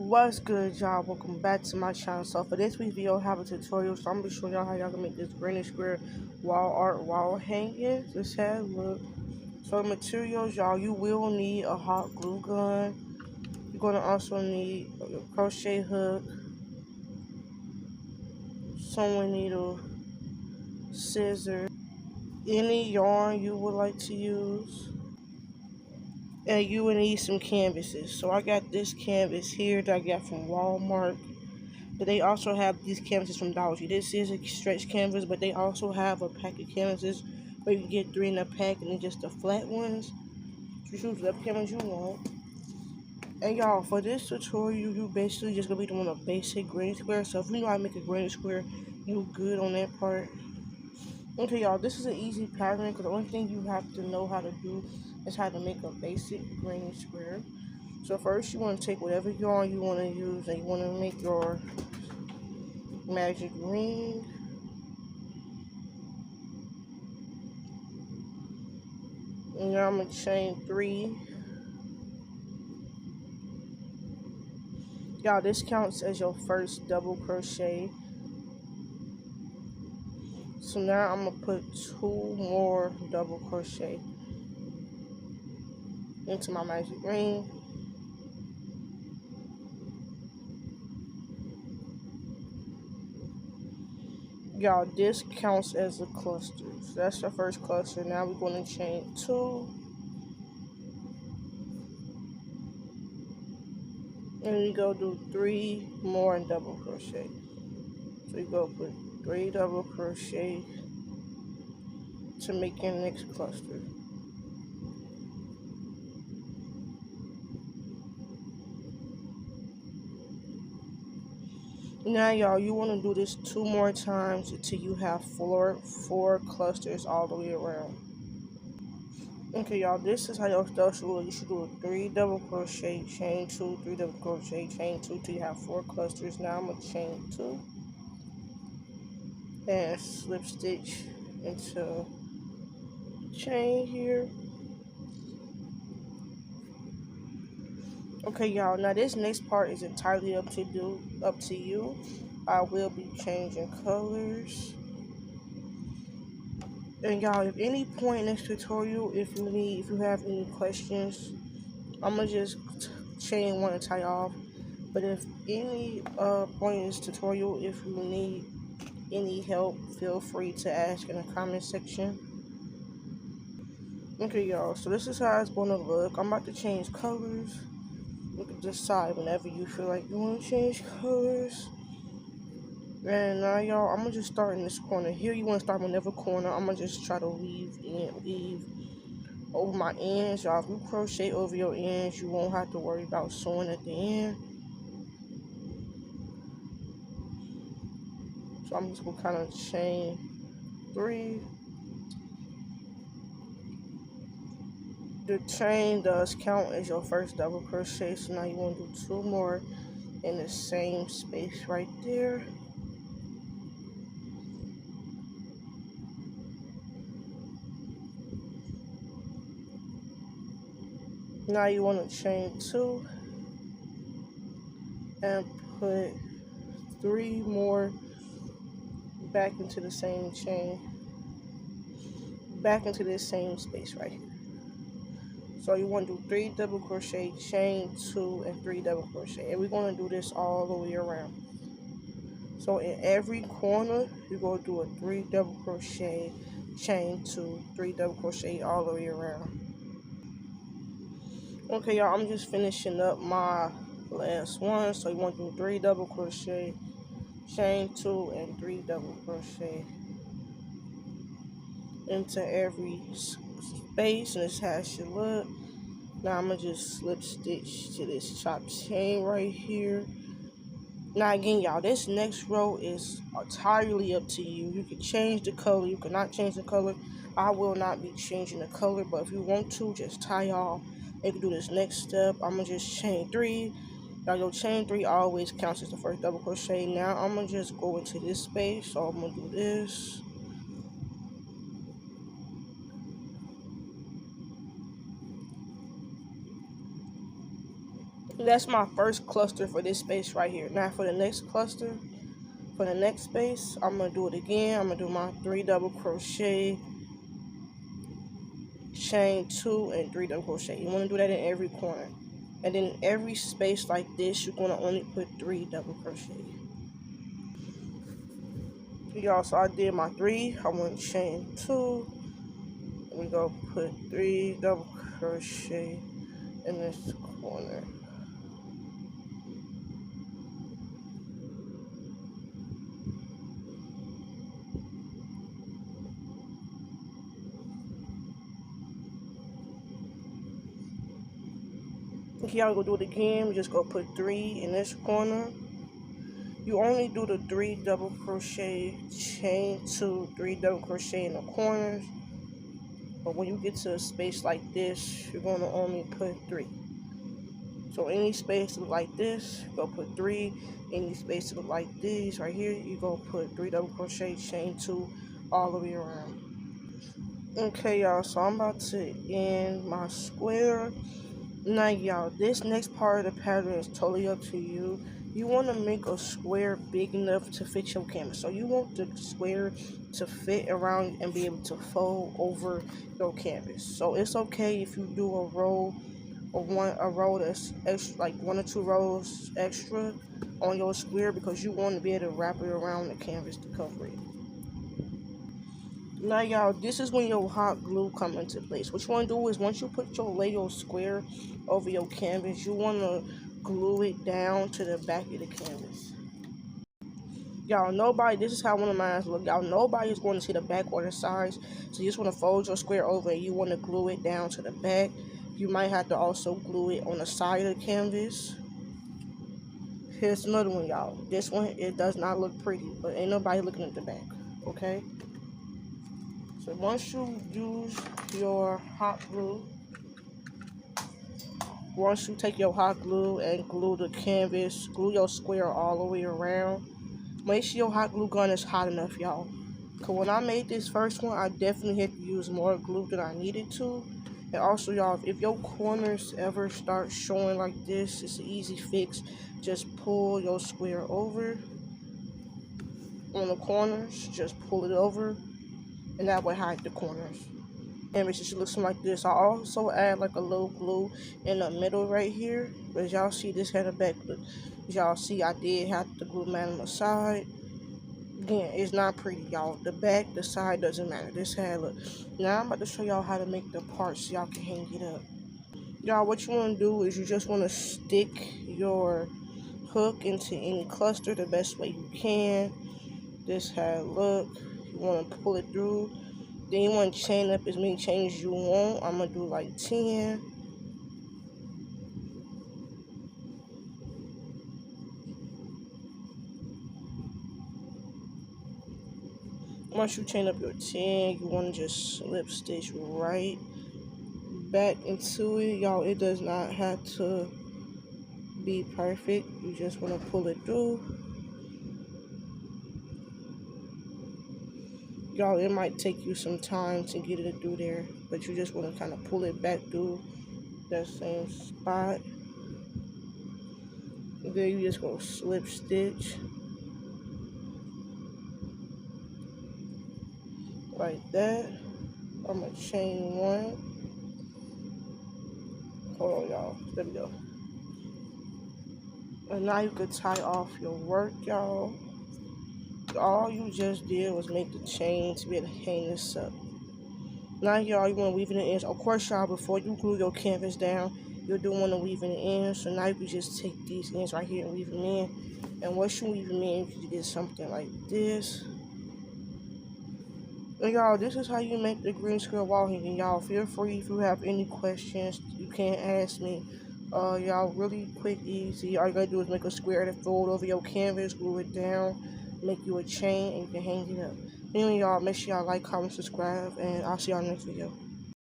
What's good, y'all? Welcome back to my channel. So for this week's video, I have a tutorial. So I'm gonna show y'all how y'all can make this Granysquare wall hanging. This has look. So materials, y'all, you will need a hot glue gun. You're gonna also need a crochet hook, sewing needle, scissors, any yarn you would like to use, and you will need some canvases. So I got this canvas here that I got from Walmart. But they also have these canvases from Dollar Tree. This is a stretch canvas, but they also have a pack of canvases where you can get 3 in a pack and then just the flat ones. You choose whatever canvas you want. And y'all, for this tutorial, you basically just gonna be doing a basic granny square. So if you know how to make a granny square, you good on that part. Okay, y'all, this is an easy pattern because the only thing you have to know how to do is how to make a basic granny square. So first, you want to take whatever yarn you want to use and you want to make your magic ring. And now I'm gonna chain 3. Y'all, this counts as your first double crochet. So now I'm gonna put 2 more double crochet into my magic ring. Y'all, this counts as a cluster. So that's your first cluster. Now we're gonna chain 2. And you go do 3 more in double crochet. So you go put 3 double crochet to make your next cluster. Now, y'all, you want to do this 2 more times until you have four clusters all the way around. Okay, y'all, this is how your stuff should look. You should do a 3 double crochet, chain 2, 3 double crochet, chain 2 till you have 4 clusters. Now I'm gonna chain 2 and slip stitch into chain here. Okay, y'all, now this next part is entirely up to you. I will be changing colors. And y'all, if any point in this tutorial, if you have any questions, I'm gonna just chain 1 and tie off. But if any point in this tutorial, if you need any help, feel free to ask in the comment section. Okay, y'all, so this is how it's gonna look. I'm about to change colors. You can decide whenever you feel like you want to change colors. And now, y'all, I'm gonna just start in this corner here. You want to start whenever corner. I'm gonna just try to weave over my ends. Y'all, if you crochet over your ends, you won't have to worry about sewing at the end. So I'm just gonna kind of chain 3. The chain does count as your first double crochet, so now you want to do 2 more in the same space right there. Now you want to chain 2 and put 3 more back into the same chain, back into this same space right here. So you want to do 3 double crochet, chain 2, and 3 double crochet, and we're going to do this all the way around. So in every corner, you're going to do a 3 double crochet, chain 2, 3 double crochet all the way around. Okay, y'all, I'm just finishing up my last one. So you want to do 3 double crochet, chain 2, and 3 double crochet into every space, and this is how it should look. Now I'm gonna just slip stitch to this chopped chain right here. Now again, y'all, this next row is entirely up to you. You can change the color, you cannot change the color. I will not be changing the color, but if you want to, just tie off. You can do this next step. I'm gonna just chain 3. Now your chain 3 always counts as the first double crochet. Now I'm gonna just go into this space, so I'm gonna do this. That's my first cluster for this space right here. Now for the next cluster, for the next space, I'm gonna do it again. I'm gonna do my 3 double crochet, chain 2, and 3 double crochet. You want to do that in every corner, and then every space like this you're going to only put 3 double crochet. Y'all, so I did my 3. I want to chain 2, and we go put 3 double crochet in this corner. Okay, y'all go do it again. We just go put 3 in this corner. You only do the 3 double crochet, chain 2, 3 double crochet in the corners. But when you get to a space like this, you're going to only put 3. So any space that look like this, go put 3. Any space that look like these right here, you go put 3 double crochet, chain 2, all the way around. Okay, y'all, so I'm about to end my square. Now, y'all, this next part of the pattern is totally up to you. You want to make a square big enough to fit your canvas. So you want the square to fit around and be able to fold over your canvas. So it's okay if you do a row or a row that's extra, like 1 or 2 rows extra on your square, because you want to be able to wrap it around the canvas to cover it. Now, y'all, this is when your hot glue come into place. What you want to do is once you lay your square over your canvas, you want to glue it down to the back of the canvas. Y'all, this is how one of mine look. Y'all, nobody is going to see the back or the sides. So you just want to fold your square over and you want to glue it down to the back. You might have to also glue it on the side of the canvas. Here's another one, y'all. This one, it does not look pretty, but ain't nobody looking at the back, okay? So once you use your hot glue, once you take your hot glue and glue the canvas, glue your square all the way around, make sure your hot glue gun is hot enough, y'all. Because when I made this first one, I definitely had to use more glue than I needed to. And also, y'all, if your corners ever start showing like this, it's an easy fix. Just pull your square over on the corners. Just pull it over, and that will hide the corners. And it should look something like this. I also add like a little glue in the middle right here. But as y'all see, this had a back look. As y'all see, I did have the glue mat on the side. Again, it's not pretty, y'all. The back, the side doesn't matter. This had look. Now I'm about to show y'all how to make the parts so y'all can hang it up. Y'all, what you want to do is you just want to stick your hook into any cluster the best way you can. This how it look. You want to pull it through. Then you want to chain up as many chains as you want. I'm going to do like 10. Once you chain up your 10, you want to just slip stitch right back into it. Y'all, it does not have to be perfect. You just want to pull it through. Y'all, it might take you some time to get it through there, but you just want to kind of pull it back through that same spot. And then you just go slip stitch like that. I'm gonna chain 1. Hold on, y'all. There we go. And now you could tie off your work, y'all. All you just did was make the chain to be able to hang this up. Now, y'all, you want to weave in the ends. Of course, y'all, before you glue your canvas down, you do want to weave in the ends. So now you can just take these ends right here and weave them in. And once you weave them in, you can get something like this. And y'all, this is how you make the Granysquare Wallhanging. Y'all, feel free if you have any questions, you can ask me. Y'all, really quick, easy. All you gotta do is make a square to fold over your canvas, glue it down, make you a chain, and you can hang it up. Anyway, y'all, make sure y'all like, comment, subscribe, and I'll see y'all in the next video.